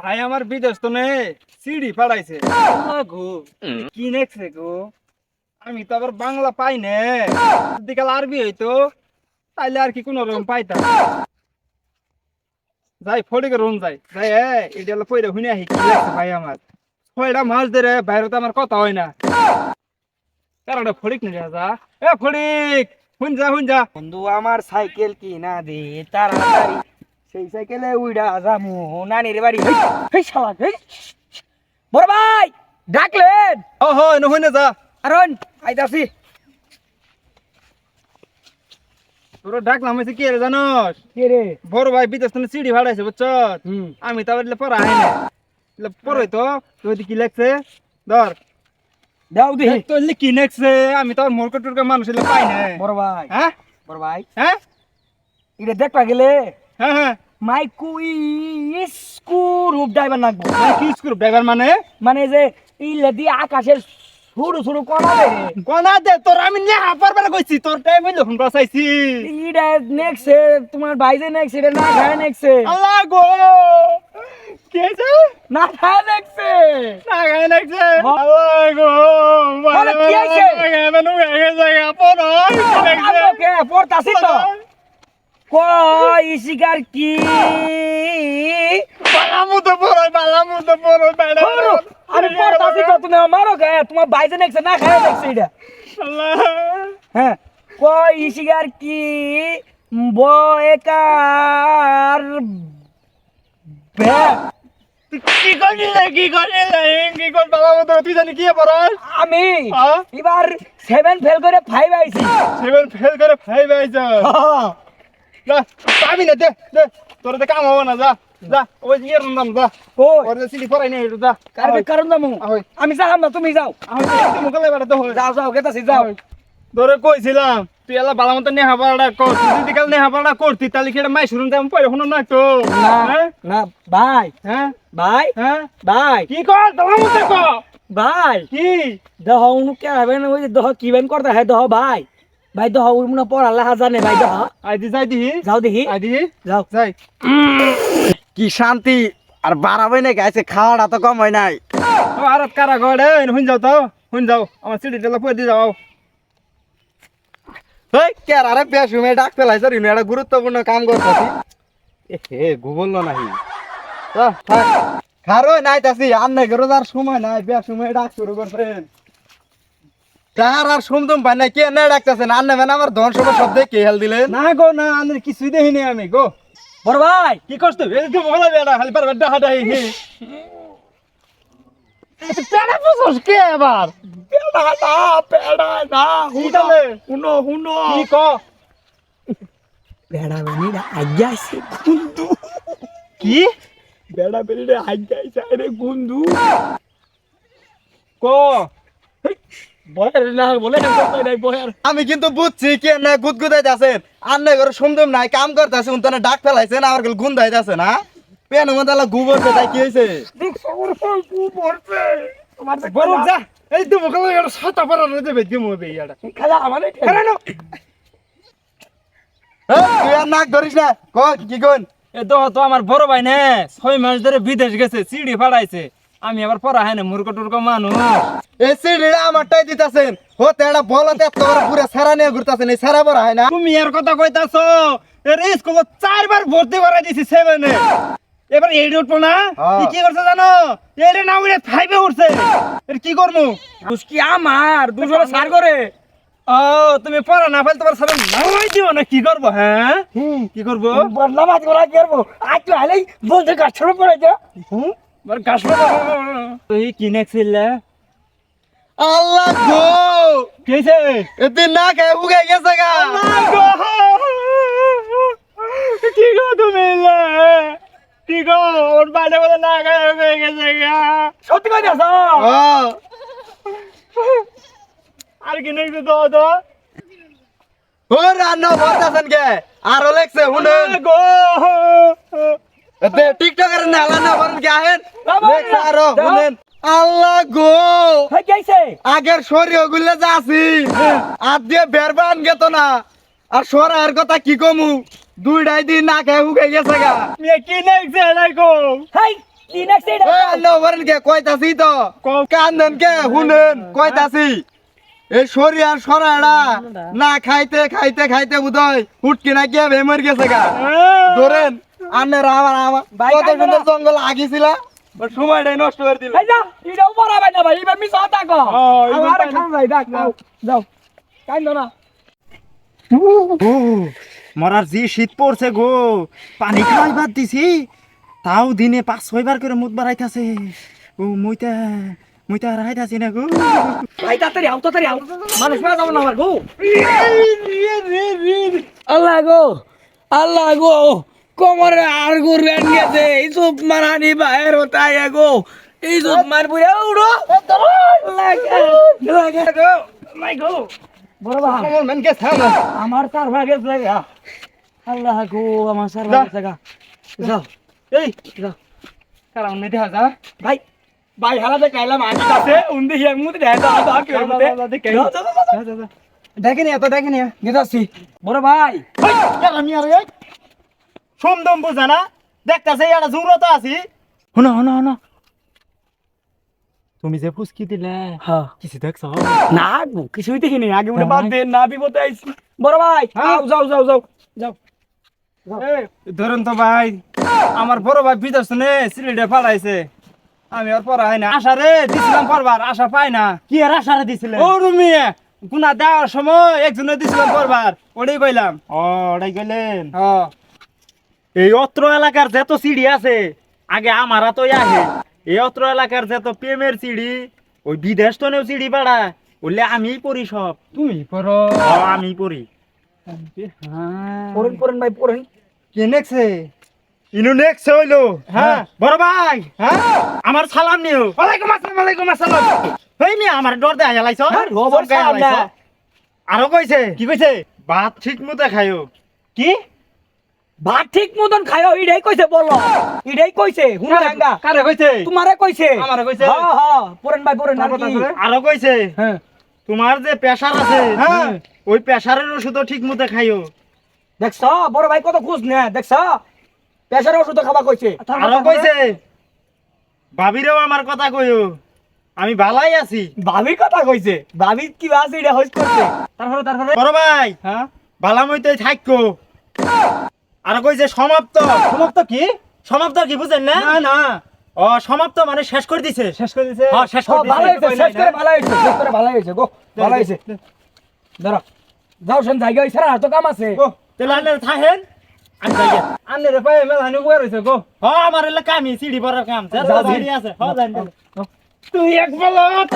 ভাই আমার বিদেশ তো নেই সিডি পাঠাইছে গো কি নেছে গো আমি তো আবার বাংলা পাই না যদি কাল আরবি হইতো তাইলে আর কি কোন রকম পাইতাম যাই ফটিকে রুম যাই যাই এটা হলো পয়রা হুনে আহি কি লাগছে ভাই আমার ছয়টা মাস ধরে বাইরে তো আমার কথা হয় না কারণ ফটিক নিয়ে যা ফটিক হুন যা বন্ধু আমার সাইকেল কিনা দে তাড়াতাড়ি সেই সাইকেলে উইড়া যামু নানির বাড়ি হেই শালা হেই বড় ভাই ডাকলেন ও হো হুনে যা আরন আইতাছি তোর ডাকলাম হয়েছে কি রে জানোস কে রে বড় ভাই বিদেশ থেকে সিডি ভাড়াইছে বুঝছ আমি তো আবার পড়া হয় না পড়াই তো তুই কি লাগছে ধর দাও দিহি তোর কি লাগছে আমি তো মোরকা টুরকা মানুষ পাই না বড় ভাই হ্যাঁ বড় ভাই হ্যাঁ এটা দেখবা গেলে হ্যাঁ হ্যাঁ মাইকু স্ক্রু ড্রাইভার লাগবো কি স্ক্রু ড্রাইভার মানে মানে যে ইলে দিয়ে আকাশের ছোট ছোট কণা রে কোনা দে তোর আমি নেহা পারবার কইছি তোর টাইম হইলো ফোন বাসাইছি ইডা নেক্সট তোমার ভাই যে নেক্সট এটা না খায় নেক্সট আল্লাহ গো কে যে না খায় নেক্সট না গায় লাগছে আল্লাহ গো বলে কি হইছে? মেনু গায় জায়গা পড়ো লাগছে কে পড়তাছি তো কই শিকার কি বালামু তো পড়ো বাইরে আরে পড়তাছি তো তুমি মারো কে তোমার ভাই যে নেক্সট না খায় নেক্সট এটা আল্লাহ হ্যাঁ কই শিকার কি বয়কার কি কর বালামু তো তুই জানি কি পড়াস আমি হ্যাঁ? এবার 7 ফেল করে 5 আইছি সেভেন ফেল করে ফাইভ আইছ যা পাবি না দে দে তোর তো কাম হবে না যা ওই যে রন্দাম যা কই ওর সিলি পড়াই নাই যা কারবে কারণ দামু ahoy আমি যাহাম না তুমি যাও ahoy মুখলে বাড়া তো হয় যাও যাও গেতাছি যাও তোরে কইছিলাম তুই এলা বালা মত নেহা পাড়া কর তুই যদি কাল নেহা পাড়া করতি তাহলে কি এটা মাই শুরুন দাম পয়রা হনো না তো না হ্যাঁ না ভাই হ্যাঁ ভাই হ্যাঁ ভাই কি কর তোমার মত কর ভাই কি দহ উনু কে হবে না ওই যে দহ কি বেন করতে হয় দহ ভাই ভাই দহ উই মুনা পড়া লাহা জানে ভাই দহ আইদি যাই দিহি যাও দেখি আইদি যাও যাই কি শান্তি আর বাড়াবে না গাইছে খাওয়াটা তো কম হয় নাই ও আরত কারা গড়ে হুন যাও আমার সিডি টেলা পয় দি যাও হেই কে আরে পেশুমে ডাক ফেলাইছ রিনু একটা গুরুত্বপূর্ণ কাম করতেছি হে গুগল নাহি খারো নাই তাসি আন্নে গরো আর সময় নাই পেশুমে ডাক শুরু করছেন তার আর শুনতুম পাই না কে না ডাকতেছেন আন্নে মানে আমার ধন সব শব্দে কে হেল দিলেন না গো না আমি কিছুই দেখিনি আমি গো বড় ভাই কি করছ তুই এই তো বলা বেড়া খালি পারবে ডাহাডাই হে পেড়া পুছস কে এবার পেড়া না হুতালে হুনো হুনো কি ক বেড়া বেনিরা আইয়াছে গুন্দু কি বেড়া বেনিরা আইয়াছে আরে গুন্দু ক বয়ের না বলে না কোথায় নাই বয়ের আমি কিন্তু বুঝছি কে না গুদগুদাইতে আছেন আন্নে গরো শুনতুম নাই কাম করতেছে উনতনে ডাক ফেলাইছেন আর গল গুন্দাইতাছে না পেন মদালা গুবরতে তাই কি হইছে দেখ সবর ফল কু পড়ছে তোমার বরক যা এই তো বকলে এর ছাতা পড়া না দেবে দিমু বে ইয়াটা খালা আমারে আরে নো তুই আর নাক ধরিস না ক কি কোন এ তো আমার বড় ভাই নে 6 মাস ধরে বিদেশ গেছে সিডি ফাড়াইছে আমি আবার পড়া হয় না মূর্খ টুর্খ মানুষ এই সিডিটা আমারটাই দিতাছেন হতে এটা বলতে এত বড় পুরো সারা নিয়ে ঘুরতাছেন এই সারা বড় হয় না তুমি এর কথা কইতাছো এর স্কুল 4 বার ভর্তি করাই দিছি 7 এ এবার 8 উঠবো না কি কি করছে জানো এর না উড়ে 5 এ উঠছে এর কি করমু দুষ্কি আমার দুজনে সার করে ও তুমি পড়া না ফেল তোমার সামনে নামাই দিও না কি করব হ্যাঁ কি করব বদলা মাছ করা কি করবো আজ তো আলেই বলতে গাছড় পড়ে যা বার গাছ তুই কি নেক্সিল আল্লাহ গো কেছে এদিন না কে উগে গেছে গা কি গো তুমি কি গো ওর বাইরে বলে না গায়ে হয়ে গেছে গা সত্যি কই যাস আর কি নেক্সট তো ও রান্না বলতাছেন কে আর লেখছে শুনেন গো এতে টিকটকের নালা না বলেন কে আহেন লেখছে আর শুনেন আল্লাহ গো হই গেছে আগের শরীর গুলে যাচ্ছি আর দিয়ে বেরবান গেত না আর সরার কথা কি কমু দুইটাই দিন না খেয়ে উগে গেছে গা মে কি নেক্সট লাইকো হেই কি নেক্সট এটা এ আল্লাহ বলেন কে কইতাছি তো কান্দন কে শুনেন কইতাছি এই শরীর সরাড়া না খাইতে খাইতে খাইতে বুঝই উঠকি না কে বেমর গেছে গা ধরেন আন্নের আমার ভাই, কত কান্দো সুন্দর না। জঙ্গল আগিছিল সময়টাই নষ্ট করে দিল এই যা এটাও বরাবে না ভাই এবার মিস হতা কো এবার আমার পাই না। খান ভাই ডাক যাও যাও কাইন্দো না মরার যে শীত পড়ছে গো পানি খাওয়াই বাদ দিছি তাও দিনে 5-6 বার করে মুখ বাড়াইতাছে ও মুইতা রাইতাছি না গো ভাই তাড়াতাড়ি আও মানুষ মারা যাবো না আমার গো আল্লাহ গো কোমরে আর গো রেন গেছে এই সব মারানি বাইরে তাই গো এই সব মার পুরে উড়ো লাগে গো মাই গো বড় ভাই আমার মন কে থামা আমার তার ভাগে লাগা আল্লাহ গো আমার সার ভাগে লাগা যাও এই যাও কারণ নেই দেখা যা ভাই ভাই হালাতে কাইলাম আগে কাছে উন্দি হিয়া মুতে দেয় দাও দাও কি মুতে দেখেনি এত দেখেনি গেতাছি বড় ভাই আমি আর এই সোমদম বুঝা না দেখতাছে এটা জুরত আছি হনো তুমি যে ফুসকি দিলে হ্যাঁ কিছু দেখছো না গো কিছুই দেখিনি আগে উঠে বাদ দে না বিপদে আইছি বড় ভাই যাও ধরুন তো ভাই আমার বড় ভাই বিদেশ শুনে সিলেটে পালাইছে আমি আর পড়া হয় না আশা রে দিছিলাম পড়বার আশা পাই না কি আর আশারে দিছিলে ও রুমিয়ে গুনা দেওয়ার সময় একজনে দিছিলাম পড়বার ওটাই কইলাম ও ওটাই গেলেন হ এই অত্র এলাকার যত সিঁড়ি আছে আগে আমারা তো আহে এই অত্র এলাকার যত প্রেমের সিঁড়ি ওই বিদেশ তো নেও সিঁড়ি পাড়া বললে আমিই পড়ি সব তুমি পড়ো আমি পড়ি পড়েন ভাই পড়েন কে নেক্সে ইনু নেক্সট হইলো হ্যাঁ বড় ভাই হ্যাঁ আমার সালাম নিও ওয়ালাইকুম আসসালাম হই মি আমার ডর দেয়া লাইছ হ্যাঁ, খবর সালাম না। আরো কইছে কি কইছে ভাত ঠিক মতো খাইও কি ভাত ঠিক মতন খায়ো ইডাই কইছে বলো ইডাই কইছে হুনা রাঙ্গা কারে কইছে তোমারে কইছে আমারে কইছে? হ্যাঁ পড়েন ভাই পড়েন আর কি আরো কইছে হ্যাঁ তোমার যে প্রেসার আছে হ্যাঁ। ওই প্রেসারের ওষুধও ঠিক মতো খাইও দেখছ বড় ভাই কত খুশ না দেখছ প্রেসার ওষুধ খাবা কইছে আরো কইছে ভাবিরেও আমার কথা কইও আমি ভালাই আছি ভাবির কথা কইছে ভাবি কি আছে এটা হইছ করছে তারপরে বড় ভাই হ্যাঁ বালামইতে থাকো আর কইছে সমাপ্ত সমাপ্ত কি সমাপ্ত কি বুঝেন না না না ও সমাপ্ত মানে শেষ করে দিছে শেষ করে দিছে হ্যাঁ শেষ ও করে ভালো দিছে হইছে শেষ করে ভালো হইছে শেষ করে ভালো হইছে গো ভালো হইছে দাঁড়া যাও সেন জায়গা হইছে আর তো কাম আছে গো তাহলে আনে থাকেন আমি যাই আনলে রে পায়ে মেলা হানি কই রইছে গো হ্যাঁ আমার এলাকা আমি সিঁড়ি পড়ার কাম যাও, সিঁড়ি আছে হ্যাঁ জানি তুই এক বলত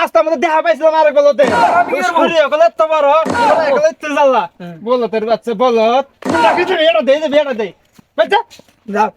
আস্তে মধ্যে দেখা পাইছিলাম আর বলতে আমি কি করবো? শরীর গলে তো বড় গলে তো জাল্লা বলতের বাচ্চা বলত না কিছু এটা দে দে বেটা দে বাচ্চা যাও